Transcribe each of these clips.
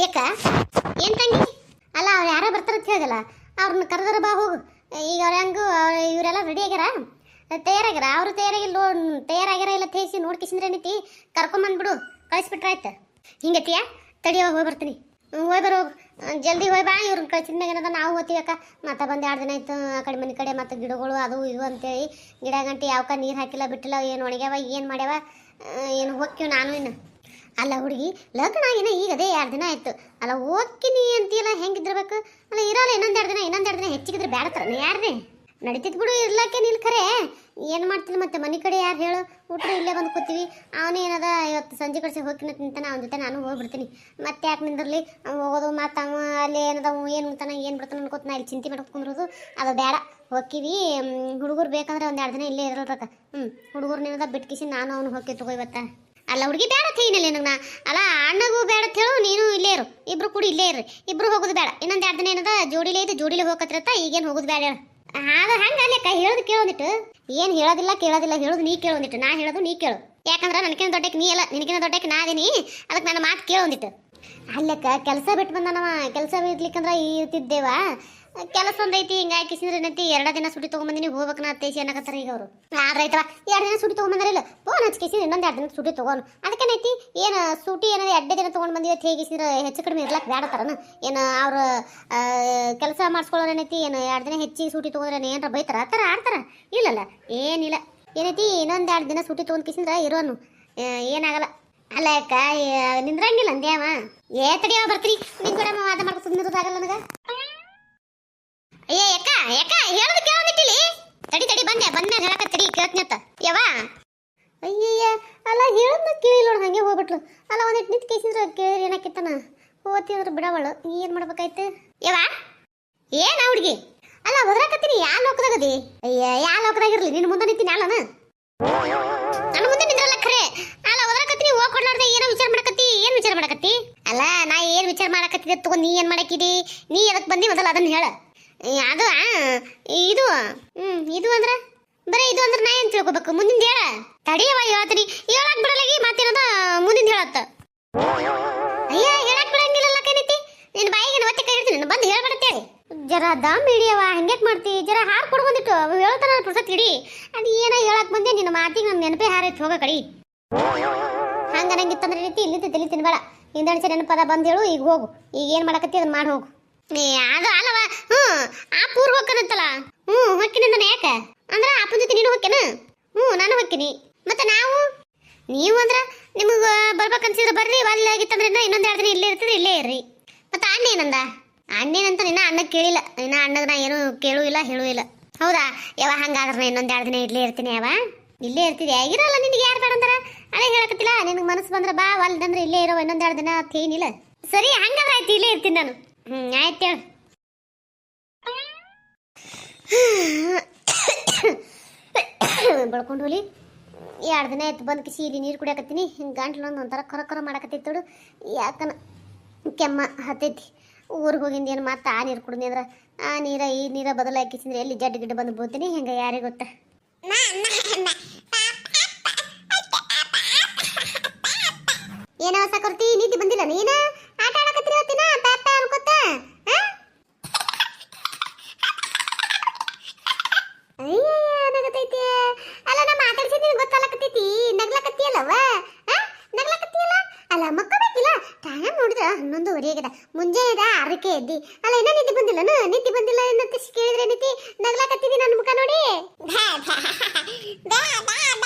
ಏಕ ಏನ್ ತಂಗಿ ಅಲ್ಲ ಅವ್ರು ಯಾರೋ ಬರ್ತಾರ ಅಂತ ಹೇಳಿದಲ್ಲ ಅವ್ರನ್ನ ಕರೆದ್ರ ಬಾ ಹೋಗು. ಈಗ ಅವ್ರ ಹೆಂಗು ಇವರೆಲ್ಲ ರೆಡಿ ಆಗ್ಯಾರ, ತಯಾರಾಗ್ಯಾರ. ಅವರು ತಯಾರಾಗ್ಯಾರ ಇಲ್ಲ ತೇಸಿ ನೋಡ್ಕಿಸಿದ್ರೆ ನೀತಿ ಕರ್ಕೊಂಬಂದ್ಬಿಡು, ಕಳಿಸ್ಬಿಟ್ರಾಯ್ತು. ಹಿಂಗತಿಯಾ ತಡಿಯೋ ಹೋಗಿ ಬರ್ತೀನಿ. ಹೋಗಿ ಬರೋ ಜಲ್ದಿ ಹೋಗಿ ಬಾ. ಇವ್ರನ್ನ ಕಳಿಸಿದ್ಮ್ಯಾಗ ಏನದ ನಾವು ಹೋಗ್ತೀವಕ್ಕ. ಮತ್ತೆ ಬಂದು 2 ದಿನ ಆಯ್ತು ಆ ಕಡೆ ಮನೆ ಕಡೆ. ಮತ್ತು ಗಿಡಗಳು ಅದು ಇದು ಅಂತೇಳಿ ಗಿಡ ಗಂಟೆ ಯಾವಕ್ಕ ನೀರು ಹಾಕಿಲ್ಲ ಬಿಟ್ಟಿಲ್ಲ, ಏನು ಒಣಗ್ಯಾವ ಏನು ಮಾಡ್ಯಾವ, ಏನು ಹೋಗ್ತೀವಿ ನಾನು ಇನ್ನು. ಅಲ್ಲ ಹುಡುಗಿ ಲಗ್ನ ಆಗಿನ ಈಗ ಅದೇ 2 ದಿನ ಆಯ್ತು. ಅಲ್ಲ ಹೋಗ್ತೀನಿ ಅಂತೀಯಲ್ಲ, ಹೆಂಗಿದ್ರಬೇಕು? ಅಲ್ಲ ಇರೋಲ್ಲ ಇನ್ನೊಂದು 2 ದಿನ ಹೆಚ್ಚಿಗಿದ್ರೆ ಬ್ಯಾಡತಾರ ಯಾರೇ ನಡೀತಿದ್ ಬಿಡು. ಇರ್ಲಾಕೆ ನಿಲ್ ಖರೆ ಏನು ಮಾಡ್ತೀನಿ ಮತ್ತೆ ಮನೆ ಕಡೆ ಯಾರು ಹೇಳು? ಊಟ್ರು ಇಲ್ಲೇ ಬಂದು ಕೂತೀವಿ. ಅವನೇ ಏನದ ಇವತ್ತು ಸಂಜೆ ಕಡೆ ಹೋಗ್ತೀನಿ ತಿಂತಾನೆ, ಅವನ ಜೊತೆ ನಾನು ಹೋಗ್ಬಿಡ್ತೀನಿ. ಮತ್ತೆ ಯಾಕೆ ನಿಂದಿರಲಿ ಹೋಗೋದು, ಮತ್ತು ಅವ ಅಲ್ಲಿ ಏನದ ಏನು ಉಣ್ತಾನೆ ಏನು ಬಿಡ್ತಾನೆ ಅನ್ಕೋತ ನಾ ಇಲ್ಲಿ ಚಿಂತೆ ಮಾಡ್ಕೊಂಡ್ರದು ಅದು ಬೇಡ. ಹೋಗ್ತೀವಿ. ಹುಡುಗರು ಬೇಕಂದ್ರೆ ಒಂದು 2 ದಿನ ಇಲ್ಲೇ ಇರಲ್ರಕ್ಕ. ಹುಡುಗರ್ನೇನದ ಬಿಟ್ಕಿಸಿ ನಾನು ಅವ್ನು ಹೋಗಿ ತಗೋ ಇವತ್ತ. ಅಲ್ಲ ಹುಡುಗಿ ಬೇಡ ಥೇನಿಲ್ಲ ನನಗೆ. ಅಲ್ಲ ಅಣ್ಣಗೂ ಬೇಡ ಹೇಳು, ನೀನು ಇಲ್ಲೇ ಇರು, ಇಬ್ರು ಕೂಡ ಇಲ್ಲೇ ಇರ್ರಿ. ಇಬ್ರು ಹೋಗೋದು ಬೇಡ. ಇನ್ನೊಂದು 2 ದಿನ ಏನದ ಜೋಡಿಲೇ ಇದು ಜೋಡಿಲೇ ಹೋಗತ್ತಿರತ್ತ. ಈಗೇನು ಹೋಗೋದು ಬೇಡ. ಆಗ ಹಂಗೆ ಅಲ್ಲಕ್ಕ ಹೇಳೋದು ಕೇಳೋದಿಟ್ಟು. ಏನು ಹೇಳೋದಿಲ್ಲ ಹೇಳೋದು ನೀ ಕೇಳೋದಿಟ್ಟು. ನಾ ಹೇಳೋದು ನೀ ಕೇಳು. ಯಾಕಂದ್ರೆ ನನಗಿನ ದೊಡ್ಡಕ್ಕೆ ನೀ ಅಲ್ಲ, ನಿನಗಿನ ದೊಡ್ಡಕ್ಕೆ ನಾ ಅದೀನಿ. ಅದಕ್ಕೆ ನನ್ನ ಮಾತು ಕೇಳೋದಿಟ್ಟು. ಅಲ್ಲಕ್ಕ ಕೆಲಸ ಬಿಟ್ಟು ಬಂದನವ. ಕೆಲಸ ಬಿಡ್ಲಿಕ್ಕಂದ್ರೆ ಇರ್ತಿದ್ದೇವ. ಕೆಲಸ ಒಂದೈತಿ ಹಿಂಗಾಗಿ ಕಿಸಿದ್ರೆ ಏನೈತಿ 2 ದಿನ ಸುಟಿ ತೊಗೊಂಬಂದಿನಿ, ಹೋಗ್ಬೇಕು ನಾ ತೇಸಿ ಅನ್ನಕತ್ತಾರ ಈಗ ಅವರು. ಆದ್ರೈತವ 2 ದಿನ ಸುಟಿ ತೊಗೊಂಬಂದ್ರಿಲ್ಲ, ಫೋನ್ ಹಚ್ಕಿಸಿ ಇನ್ನೊಂದು 2 ದಿನ ಸುಟಿ ತೊಗೊಂಡು. ಅದಕ್ಕೇನೈತಿ ಏನು ಸುಟಿ ಏನದ 2 ದಿನ ತೊಗೊಂಡು ಬಂದಿವೆ ಹೇಗಿಸಿದ್ರೆ ಹೆಚ್ಚು ಕಡಿಮೆ ಇರ್ಲಕ್ಕೆ ಬೇಡತ್ತಾರನ ಏನು? ಅವ್ರು ಕೆಲಸ ಮಾಡಿಸ್ಕೊಳ್ಳೋರು ಏನೈತಿ ಏನು 2 ದಿನ ಹೆಚ್ಚಿಗೆ ಸುಟಿ ತೊಗೊಂಡ್ರೆ ಏನಾರ ಬೈತಾರ ಆ ಥರ ಆಡ್ತಾರ? ಇಲ್ಲಲ್ಲ ಏನಿಲ್ಲ. ಏನೈತಿ ಇನ್ನೊಂದು 2 ದಿನ ಸುಟಿ ತೊಗೊಂಡು ಕಿಸಿದ್ರೆ ಇರೋನು ಏನಾಗಲ್ಲ. ಅಲ್ಲ ಅಕ್ಕ ನಿಂದ್ರಂಗಿಲ್ಲ ಅಂದ್ಯಾವ. ತಡಿಯವ ಬರ್ತೀರಿ ನಿನ್ ಕೂಡ ವಾದ ಮಾಡ್ಕೊ ಸುಮ್ಮನಿರೋದಾಗಲ್ಲ ನನಗೆ. ಯಾಕ ಹೇಳೋದು ಕೇಳೋದಿಟ್ಟಿಲಿ. ತಡಿ ಬಂದ್ಮ್ಯಾಗ ಹೇಳಕತ್ತೀರಿ ಕೇಳ್ತೀನತ್ತ ಯವ. ಅಯ್ಯಯ್ಯ ಅಲ್ಲ ಹೇಳೋದನ್ನ ಕೇಳಿಲ್ಲ ನೋಡು, ಹಂಗೆ ಹೋಗ್ಬಿಟ್ಲು. ಅಲ್ಲ ಒಂದಿಟ್ಟು ನಿಂತು ಕೇಸಿದ್ರೆ ಕೇಳಿದ್ರೆ ಏನಾಕಿತ್ತಾನ ಹೋತಿ ಅಂದ್ರೆ ಬಿಡವಳು. ಏನು ಮಾಡ್ಬೇಕಾಯ್ತು ಯವ? ಏನ ಹುಡುಗಿ? ಅಲ್ಲ ಒದ್ರಾಕತ್ತೀನಿ. ಯಾವ ಲೋಕದಾಗದಿ? ಅಯ್ಯ ಯಾವ ಲೋಕದಾಗಿರ್ಲಿ ನಿನ್ನ ಮುಂದೆ ನಿಂತೀನಿ ಅಲ್ಲನ, ನನ್ನ ಮುಂದೆ ನಿಂದ್ರಲ್ಲ ಖರೆ. ಅಲ್ಲ ಒದ್ರಾಕತ್ತೀನಿ ಹೋಗಿ ಕೊಡ್ಲಾರ್ದೆ ಏನೋ ವಿಚಾರ ಮಾಡಕತ್ತಿ. ಏನು ವಿಚಾರ ಮಾಡಕತ್ತಿ? ಅಲ್ಲ ನಾ ಏನು ವಿಚಾರ ಮಾಡಕತ್ತಿದ್ದೆ ತಗೋ. ನೀ ಏನು ಮಾಡಕ್ಕಿದಿ? ನೀ ಎದಕ್ಕೆ ಬಂದಿ ಮೊದಲು ಅದನ್ನ ಹೇಳ. ಅದು ಇದು ಇದು ಅಂದ್ರೆ ಬರೀ ಇದು ಅಂದ್ರೆ ನಾ ಏನು ತಿಳ್ಕೊಬೇಕು? ಮುಂದಿನ ಹೇಳ. ತಡಿಯವ ಹೇಳ್ತೀನಿ. ಹೇಳಕ್ ಬಿಡಲಾಗಿ ಮಾತೇನದ ಮುಂದಿನ ಹೇಳತ್ತ. ಅಯ್ಯ ಹೇಳಕ್ ಬಿಡಂಗಿಲ್ಲ ಕೈನೈತಿ ನಿನ್ನ ಬಾಯಿಗೆ ಒತ್ತೆ ಕೈ ಹಿಡ್ತೀನಿ. ಬಂದು ಹೇಳ್ಬಿಡತ್ತೇಳಿ ಜರ ದಮ್ ಹಿಡಿಯವ. ಹಂಗ್ಯಾಕ್ ಮಾಡ್ತಿ? ಜರ ಹಾರು ಕೊಡ್ಬಂದಿಟ್ಟು ಹೇಳ್ತಾನ ಪುಸ್ತಕ ಹಿಡಿ. ಅದು ಏನ ಹೇಳಕ್ ಬಂದೆ ನಿನ್ನ ಮಾತಿಗೆ ನನ್ನ ನೆನಪೇ ಹಾರೈತಿ ಹೋಗ ಕಡಿ. ಹಂಗ ನಂಗಿತ್ತಂದ್ರೆ ರೀತಿ ಇಲ್ಲಿಂದ ತಲೆ ತಿನ್ಬೇಡ. ಹಿಂದಣಿಸಿ ನೆನಪದ ಬಂದು ಹೇಳು. ಈಗ ಹೋಗು, ಈಗ ಏನು ಮಾಡಕತ್ತಿ ಅದನ್ನ ಮಾಡಿ ಹೋಗು. ಅದು ಅಲ್ಲವ ಆ ಪೂರ್ವ ಹೋಗ್ಕನಂತಲ್ಲ. ಹೊಕ್ಕಿನಿಂದನ ಯಾಕೆ ಅಂದ್ರೆ ಅಪ್ಪನ ಜೊತೆ ನೀನು ಹೊಕ್ಕೇನ? ನಾನು ಹೊಕ್ಕಿನಿ. ಮತ್ತೆ ನೀವು ಅಂದ್ರೆ ನಿಮಗೆ ಬರ್ಬೇಕನ್ಸಿದ್ರೆ ಬರ್ರಿ. ಅಲ್ಲಿ ಆಗಿತ್ತಂದ್ರೆ ಇನ್ನೊಂದು 2 ದಿನ ಇಲ್ಲೇ ಇರ್ತದೆ, ಇಲ್ಲೇ ಇರ್ರಿ. ಮತ್ತೆ ಅಣ್ಣೇನಂದ? ಅಣ್ಣೇನಂತ ನಿನ್ನ ಅಣ್ಣ ಕೇಳಿಲ್ಲ. ನಿನ್ನ ಅಣ್ಣಗ ನಾ ಏನು ಕೇಳೂ ಇಲ್ಲ ಹೇಳೂ ಇಲ್ಲ. ಹೌದಾ ಯಾವ? ಹಂಗಾದ್ರೆ ನಾ ಇನ್ನೊಂದು 2 ದಿನ ಇಲ್ಲೇ ಇರ್ತೀನಿ. ಯಾವ ಇಲ್ಲೇ ಇರ್ತಿದೆ ಆಗಿರಲ್ಲ. ನಿನಗೆ ಯಾರು ಬೇಡ ಅಂತಾರ? ಅದೇ ಹೇಳಕತ್ತಿಲ್ಲ. ನಿನಗೆ ಮನಸ್ಸು ಬಂದ್ರೆ ಬಾ, ಅಲ್ದಂದ್ರೆ ಇಲ್ಲೇ ಇರೋ ಇನ್ನೊಂದು 2 ದಿನ ಏನಿಲ್ಲ. ಸರಿ ಹಂಗಾದ್ರೆ ಆಯ್ತು, ಇಲ್ಲೇ ಇರ್ತೀನಿ ನಾನು. ಆಯ್ತು ಹೇಳು. ಬಳ್ಕೊಂಡು ಹೋಲಿ 2 ದಿನ ಆಯ್ತು ಬಂದು ಕಿಸಿ ಇಲ್ಲಿ ನೀರು ಕುಡಿಯಾಕತ್ತೀನಿ. ಹಿಂಗೆ ಗಂಟ್ಲೊಂದು ಒಂಥರ ಕರ ಮಾಡಕತ್ತಿತ್ತು. ಯಾಕನ ಕೆಮ್ಮ ಹತ್ತೈತಿ. ಊರಿಗೆ ಹೋಗಿಂದ ಏನು ಮತ್ತೆ ಆ ನೀರು ಕುಡಿದ್ನಿ ಅಂದ್ರೆ ಆ ನೀರ ಈ ನೀರ ಬದಲಾಕಿಸಿದ್ರೆ ಎಲ್ಲಿ ಜಡ್ಡು ಗಿಡ್ಡ ಬಂದು ಬೋತೀನಿ. ಹೆಂಗೆ ಯಾರಿಗೆ ಗೊತ್ತ? ಏನೋ ಹೊಸ ಕೊಡ್ತಿ? ನೀತಿ ಬಂದಿಲ್ಲ ನೀನ ಆಟ ಆಡಕತ್ತೀರಿ ಹೊತ್ತಿನ ಪ್ಯಾಪ ಅನ್ಕೋತ. ನಗತೈತಿ. ಅಲ್ಲ ನಾ ಮಾತಾಡ್ಸಿದ್ದೀನಿ ಗೊತ್ತಲ್ಲಕತ್ತೈತಿ. ನಗ್ಲಕತ್ತಿಯಲ್ಲವ ನಗ್ಲಕತ್ತಿಯಲ್ಲ. ಅಲ್ಲ ಮಕ್ಕಬೇಕಿಲ್ಲ. ಟೈಮ್ ನೋಡಿದ್ರ 11:30 ಆಗ್ಯದ. ಮುಂಜಾನೆದ 6ಕ್ಕೆ ಎದ್ದಿ. ಅಲ್ಲ ಇನ್ನೂ ನಿದ್ದೆ ಬಂದಿಲ್ಲನು? ನಿದ್ದೆ ಬಂದಿಲ್ಲ ಏನಂತ ಕೇಳಿದ್ರೆ ನೀತಿ ನಗ್ಲಕತ್ತಿದಿ ನನ್ನ ಮುಖ ನೋಡಿ.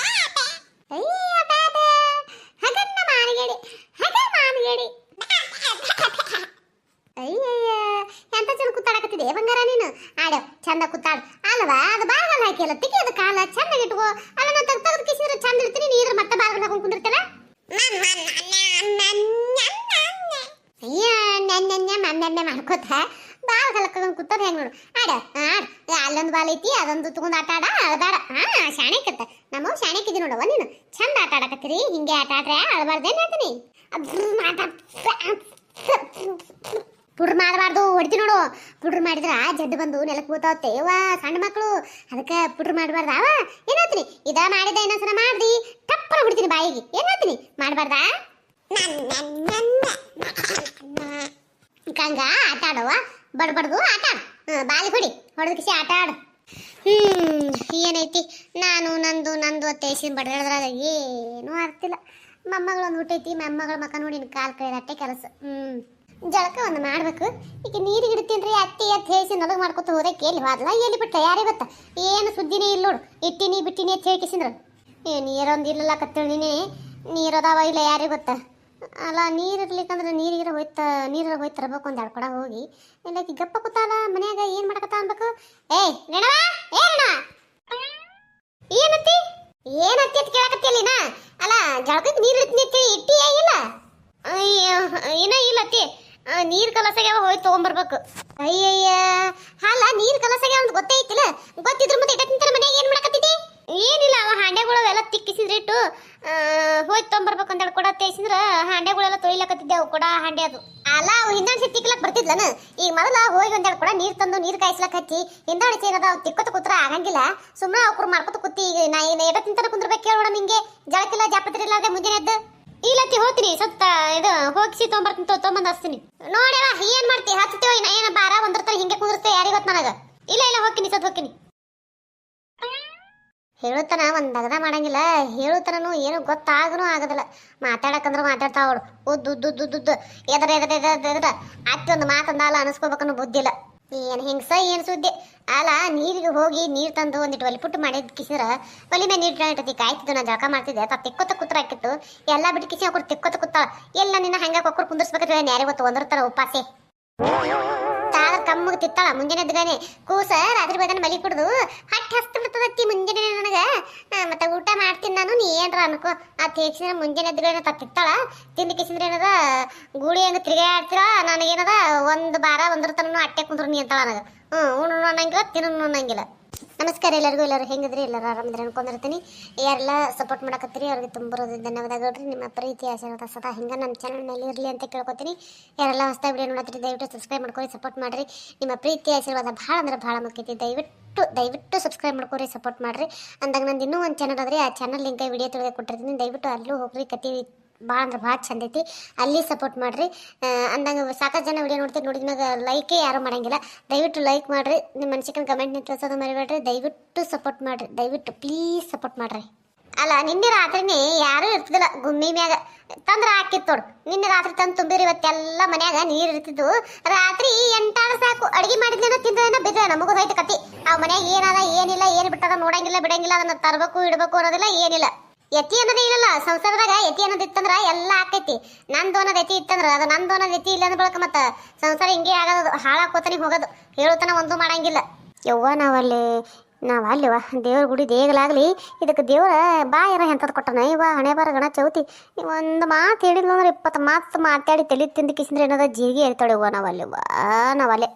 ಹಗನ್ನ ಮಾನಗೇಡಿ ಅಯ್ಯಯ್ಯ ಎಂತ ಚಂದ ಕುತ್ತಾಡಕತ್ತಿದೆ ಬಂಗಾರ ನೀನು. ಆಡ ಚಂದ ಕುತ್ತಾಡ ಅಲ್ವಾ? ಅದು ಬಾಗಲ್ ಹಾಕಿಲ್ಲ ತಿಕ್ಕಿ ಅದು ಕಾಲ ಚಂದ ಇಟ್ಕೋ. ಅಲ್ಲ ನಾನು ತೆಗ್ದು ಕಿಸಿದ್ರೆ ಚಂದ ಇರ್ತೀನಿ. ನೀರು ಮತ್ತೆ ಬಾಗಲ್ ಹಾಕೊಂಡು ಕುಂದಿರ್ತಾರ. ಅಯ್ಯ ನನ್ನೆ ಮಾಡ್ಕೋತ ಬಾಲ್ ಕಲ್ಕೊಂಡು ಕೂತದ ಹೆಂಗ್ ನೋಡು. ಆಡ ಅಲ್ಲೊಂದು ಬಾಲ್ ಐತಿ, ಅದೊಂದು ತಗೊಂಡು ಆಟ ಅಳಬೇಡ. ಶಾಣೆಕತ್ತ ನಮ್ಮ ಶಾಣೆಕಿದಿ ನೋಡವ ನೀನು. ಚಂದ ಆಟ ಆಡಕತ್ತೀರಿ. ಹಿಂಗೆ ಆಟ ಆಡ್ರೆ ಅಳಬಾರ್ದೇನು ಹೇಳ್ತೀನಿ. ಪುಡ್ರ್ ಮಾಡಬಾರ್ದು, ಹೊಡಿತಿ ನೋಡು. ಪುಡ್ರ್ ಮಾಡಿದ್ರ ಜಡ್ಡು ಬಂದು ನೆಲಕ್ಕೆ ಬೀಳ್ತಾವತ್ತೆ. ಯವ್ವ ಸಣ್ಣ ಮಕ್ಕಳು, ಅದಕ್ಕೆ ಪುಡ್ರ್ ಮಾಡಬಾರ್ದ. ಅವ ಏನ್ ಹೇಳ್ತೀನಿ? ಇದ ಮಾಡಿದ ಇನ್ನೊಂದ್ಸಲ ಮಾಡ್ದಿ ಟಪ್ಪನ ಹೊಡಿತೀನಿ ಬಾಯಿಗೆ. ಏನ್ ಹೇಳ್ತೀನಿ? ಮಾಡಬಾರ್ದಾ? ಕಂಗ ಆಟ ಆಡುವ ಬಡ್ಬಡ್ದು ಆಟ ಆಡು ಬಾಲಿ ಹೊಡಿ ಹೊಡೆದ ಕಿಸಿ ಆಟ ಆಡು ಏನೈತಿ ನಾನು ನಂದು ನಂದು ಅತ್ತೇಸಿನ ಬಡ್ದಾಡ್ದ್ರಾಗ ಏನೂ ಆಗ್ತಿಲ್ಲ ಮೊಮ್ಮಗಳೊಂದು ಹುಟ್ಟೈತಿ ಮೊಮ್ಮಗಳ ಮಕ್ಕ ನೋಡಿ ಕಾಲು ಕೈದಟ್ಟೆ ಕೆಲಸ ಜಳಕ ಒಂದು ಮಾಡ್ಬೇಕು ಈಗ ನೀರಿಗೆ ಇಡ್ತೀನಿ ಅತ್ತಿ ಅತ್ ಹೇಸಿ ನಲಗ ಮಾಡ್ಕೊತ ಹೋದಕ್ಕೆ ಎಲ್ಲಿ ಹೋದ್ಲ ಎಲ್ಲಿ ಬಿಟ್ಟ ಯಾರೇ ಗೊತ್ತ ಏನು ಸುದ್ದಿನೇ ಇಲ್ಲ ನೋಡು ಇಟ್ಟಿನಿ ಬಿಟ್ಟಿನಿ ಅಂತ ಹೇಳ್ಕಿಸಿದ್ರ ನೀರೊಂದು ಇಲ್ಲಲ್ಲ ಕತ್ತೇಳಿನಿ ನೀರದಾವ ಇಲ್ಲ ಯಾರೇ ಗೊತ್ತ ಅಲ್ಲ ನೀರು ಇರ್ಲಿಕ್ಕಂದ್ರೆ ನೀರಿಗಿರ ಹೋಯ್ತು ತರಬೇಕು ಒಂದು ಎಡ್ಕೊಡ ಹೋಗಿ ಎಲ್ಲಾಕಿ ಗಪ್ಪ ಕೂತಾಲ ಮನ್ಯಾಗ ಏನು ಮಾಡಕತ್ತ ಅನ್ಬೇಕು ಏಯ್ ರೇಣವ ಏನತ್ತಿ ಏನತ್ತಿ ಅಂತ ಕೇಳಕತ್ತಿಯಲ್ಲಿನ ಅಲ್ಲ ಜಳಕಕ್ಕೆ ನೀರು ಇಡ್ತೀನಿ ಇಟ್ಟಿಯೇ ಇಲ್ಲ ಏನ ಇಲ್ಲತ್ತಿ ನೀರು ಕಲಸಾಗ್ಯಾವ ಹೋಗಿ ತೊಗೊಂಬರ್ಬೇಕು ಅಯ್ಯಯ್ಯ ಅಲ್ಲ ನೀರು ಕಲಸಾಗ್ಯಾವ ಅಂತ ಗೊತ್ತೇ ಐತಿಲ್ಲ ಗೊತ್ತಿದ್ರ ಮತ್ತೆ ಇಟ್ಟ ತಿಂತಾರ ಮನ್ಯಾಗ ಏನು ಮಾಡಕತ್ತಿದ್ದಿ ಏನಿಲ್ಲ ಅವ ಹಾಂಡೆಗಳೆಲ್ಲ ತಿಕ್ಕಿಸಿದ್ರೆ ಇಟ್ಟು ಹೋಗಿ ತೊಗೊಂಬರ್ಬೇಕು ಅಂತ ಹೇಳಿ ಕೊಡ ತೇಸಿದ್ರ ಹಾಂಡೆಗಳೆಲ್ಲ ತೊಳಿಲಕತ್ತಿದ್ದೆ ಅವು ಕೊಡ ಹಾಂಡೆ ಅದು ಅಲ್ಲ ಅವು ಹಿಂದಾಣಿಸಿ ತಿಕ್ಲಕ್ ಬರ್ತಿದ್ಲನ ಈಗ ಮೊದಲ ಹೋಗಿ ಒಂದೆರಡು ಕೊಡ ನೀರು ತಂದು ನೀರು ಕಾಯಿಸ್ಲಕ್ ಹಚ್ಚಿ ಹಿಂದಾಣಿಸಿ ಏನದ ಅವು ತಿಕ್ಕೋತ ಕೂತ್ರ ಆಗಂಗಿಲ್ಲ ಸುಮ್ಮನೆ ಅವ್ರು ಮಾಡ್ಕೊತ ಕೂತಿ ಈಗ ನಾ ಏನು ಎಡ ತಿಂತಾರ ಕುಂದ್ರಬೇಕು ಕೇಳೋಣ ನಿಂಗೆ ಜಳಕಿಲ್ಲ ಜಾಪತ್ರಿ ಇಲ್ಲಾರ್ದೆ ಮುಂಜಾನೆ ಎದ್ದು ಇಲ್ಲತ್ತಿ ಹೋಗ್ತೀನಿ ಸ್ವಲ್ಪ ಇದು ಹೋಗಿಸಿ ತೊಗೊಂಬರ್ತೀನಿ ತೊಗೊಂಬಂದು ಹಚ್ತೀನಿ ನೋಡ್ಯವ ಏನ್ ಮಾಡ್ತಿ ಹಚ್ತೀವ ಏನ ಬಾರ ಒಂದರ್ತಾರೆ ಹಿಂಗೆ ಕುಂದಿರ್ತೇವೆ ಯಾರಿಗೊತ್ತು ನನಗ ಇಲ್ಲ ಹೋಗ್ತೀನಿ ಸ್ವಲ್ಪ ಹೋಗ್ತೀನಿ ಹೇಳುತ್ತಾನ ಒಂದು ಅಗದ ಮಾಡಂಗಿಲ್ಲ ಹೇಳುತ್ತಾನೂ ಏನು ಗೊತ್ತಾಗನೂ ಆಗೋದಿಲ್ಲ ಮಾತಾಡಕಂದ್ರೆ ಮಾತಾಡ್ತಾವ ಅವಳು ಉದ್ದು ಎದ್ರ ಅತ್ತಿ ಒಂದು ಮಾತಂದಲ್ಲ ಅನಿಸ್ಕೋಬೇಕನ್ನೋ ಬುದ್ಧಿ ಇಲ್ಲ ಏನು ಹಿಂಗ್ಸ ಏನು ಸುದ್ದಿ ಅಲ್ಲ ನೀರಿಗೆ ಹೋಗಿ ನೀರು ತಂದು ಒಂದಿಟ್ಟು ಒಲಿಪುಟ್ಟು ಮಾಡಿದ್ ಕಿಸಿದ್ರ ಒಲಿ ಮೇಲೆ ನೀರು ಇಟ್ಟತಿ ಕಾಯ್ತಿದ್ದು ನಾನು ಜಳಕ ಮಾಡ್ತಿದ್ದೆ ತಿಕ್ಕೋತ ಕೂತ್ರ ಹಾಕಿತ್ತು ಎಲ್ಲ ಬಿಟ್ಟು ಕಿಸಿ ಹಾಕೊರು ತಿಕ್ಕೋತ ಕೂತಾಳ ಎಲ್ಲ ನಿನ್ನ ಹಂಗೆ ಕೊಕ್ಕರು ಕುಂದಿರ್ಸ್ಬೇಕಂದ್ರೆ ಯಾರೇ ಗೊತ್ತು ಒಂದರ್ತಾರ ಉಪಾಸೆ ತಾಳ ಕಮ್ಮಗೆ ತಿತ್ತಾಳ ಮುಂಜಾನೆ ಎದ್ಗಾನೆ ಕೂಸ ರಾತ್ರಿ ಬೇಗನೆ ಮಲಿ ಕುಡ್ದು ಹಟ್ಟಿ ಹಸ್ತು ಬಿಡ್ತದತ್ತಿ ಮುಂಜಾನೆ ನನಗೆ ಮತ್ತೆ ಊಟ ಮಾಡ್ತೀನಿ ನಾನು ನೀ ಏನ್ರ ಅನ್ಕೋ ಆ ತೇಗ್ಸಿದ್ರೆ ಮುಂಜಾನೆ ಎದ್ಗಾನೆ ತಿತ್ತಾಳ ತಿಂದು ಕಿಸಿದ್ರೆ ಏನದ ಗೂಳಿ ಹಂಗೆ ತಿರುಗಾಡ್ತಿರ ನನಗೇನದ ಒಂದು ಬಾರ ಒಂದರ ಅಟ್ಟೆ ಕುಂದ್ರು ನೀ ಅಂತಾಳ ನನಗೆ ಉಣ್ಣು ಅನ್ನಂಗಿಲ್ಲ ತಿನ್ನು ಅನ್ನಂಗಿಲ್ಲ ನಮಸ್ಕಾರ ಎಲ್ಲರೂ ಹೆಂಗಿದ್ರಿ ಎಲ್ಲರೂ ಆರಾಮಿದ್ರೆ ಅನ್ಕೊಂಡಿರ್ತೀನಿ ಯಾರೆಲ್ಲ ಸಪೋರ್ಟ್ ಮಾಡಕತ್ತೀರಿ ಅವ್ರಿಗೆ ತುಂಬ ಧನ್ಯವಾದಗಳು ನಿಮ್ಮ ಪ್ರೀತಿ ಆಶೀರ್ವಾದ ಸದಾ ಹಿಂಗೆ ನನ್ನ ಚಾನಲ್ ಮೇಲೆ ಇರಲಿ ಅಂತ ಕೇಳ್ಕೊತೀನಿ ಯಾರೆಲ್ಲ ಹೊಸ ವಿಡಿಯೋ ನೋಡತ್ತೀರಿ ದಯವಿಟ್ಟು ಸಬ್ಸ್ಕ್ರೈಬ್ ಮಾಡ್ಕೊರಿ ಸಪೋರ್ಟ್ ಮಾಡಿರಿ ನಿಮ್ಮ ಪ್ರೀತಿ ಆಶೀರ್ವಾದ ಭಾಳ ಅಂದ್ರೆ ಭಾಳ ಮುಖ್ಯತಿ ದಯವಿಟ್ಟು ಸಬ್ಸ್ಕ್ರೈಬ್ ಮಾಡ್ಕೊರಿ ಸಪೋರ್ಟ್ ಮಾಡಿರಿ ಅಂದಾಗ ನಂದು ಇನ್ನೂ ಒಂದು ಚಾನಲ್ ಅದ್ರಿ ಆ ಚಾನಲ್ ಲಿಂಕ್ ವಿಡಿಯೋ ತೆಗೆದು ಕೊಟ್ಟಿರ್ತೀನಿ ದಯವಿಟ್ಟು ಅಲ್ಲೂ ಹೋಗ್ರಿ ಕತಿ ಭಾಳ ಅಂದ್ರೆ ಭಾಳ ಚಂದ ಐತಿ ಅಲ್ಲಿ ಸಪೋರ್ಟ್ ಮಾಡಿರಿ ಅಂದಂಗೆ ಸಾಕಷ್ಟು ಜನ ವಿಡಿಯೋ ನೋಡಿದ್ಮ್ಯಾಗ ಲೈಕೇ ಯಾರು ಮಾಡಂಗಿಲ್ಲ ದಯವಿಟ್ಟು ಲೈಕ್ ಮಾಡಿರಿ ನಿಮ್ಮ ಮನ್ಸಿಗೆ ಕಮೆಂಟ್ನ ತಿಳಿಸೋದು ಮರಿಬೇಡ್ರಿ ದಯವಿಟ್ಟು ಸಪೋರ್ಟ್ ಮಾಡಿರಿ ದಯವಿಟ್ಟು ಪ್ಲೀಸ್ ಸಪೋರ್ಟ್ ಮಾಡಿರಿ ಅಲ್ಲ ನಿನ್ನೆ ರಾತ್ರಿನೇ ಯಾರೂ ಇರ್ತಿದ್ದಿಲ್ಲ ಗುಮ್ಮಿ ಮ್ಯಾಗ ತಂದ್ರೆ ಹಾಕಿತ್ತು ನೋಡು ನಿನ್ನೆ ರಾತ್ರಿ ತಂದು ತುಂಬಿರಿ ಇವತ್ತೆಲ್ಲ ಮನ್ಯಾಗ ನೀರು ಇರ್ತಿದ್ದು ರಾತ್ರಿ 8 ಸಾಕು ಅಡುಗೆ ಮಾಡಿದ್ಲೇನೋ ತಿಂದ್ರೇನೋ ಬಿದ್ರೆ ನಮಗೂ ಹೋಯ್ತು ಕತಿ ಆ ಮನ್ಯಾಗ ಏನದ ಏನಿಲ್ಲ ಏನು ಬಿಟ್ಟದ ನೋಡಂಗಿಲ್ಲ ಬಿಡಂಗಿಲ್ಲ ಅದನ್ನ ತರಬೇಕು ಇಡಬೇಕು ಅನ್ನೋದಿಲ್ಲ ಏನಿಲ್ಲ ಯತಿ ಅನ್ನೋದೇ ಇಲ್ಲಲ್ಲ ಸಂಸಾರದಾಗ ಯತಿ ಅನ್ನೋದು ಇತ್ತಂದ್ರ ಎಲ್ಲ ಆಕೈತಿ ನಂದು ಅನ್ನೋದು ಯತಿ ಇತ್ತಂದ್ರ ಅದು ನಂದು ಅನ್ನೋದು ಯತಿ ಇಲ್ಲ ಅಂದ ಬಳಕ ಮತ್ತೆ ಸಂಸಾರ ಹಿಂಗೆ ಆಗೋದು ಹಾಳಾಕೋತಾನೆ ಹೋಗೋದು ಹೇಳುತ್ತಾನ ಒಂದು ಮಾಡಂಗಿಲ್ಲ ಯವ್ವ ನಾವಲ್ಲಿವ ದೇವ್ರ ಗುಡಿ ದೇಗಲಾಗಲಿ ಇದಕ್ಕೆ ದೇವ್ರ ಬಾಯರ ಎಂಥದ್ದು ಕೊಟ್ಟನ ಇವ ಹಣೆ ಬಾರ ಗಣ ಚೌತಿ ಒಂದು ಮಾತು ಹೇಳಿದ್ಲು ಅಂದ್ರೆ 20 ಮಾತು ಮಾತಾಡಿ ತಲೆ ತಿಂದು ಕಿಸಿದ್ರೆ ಏನದ ಜೀರಿಗೆ ಹೇಳ್ತಾಳೆ ನಾವಲ್ಲಿವ ನಾವಲ್ಲೇ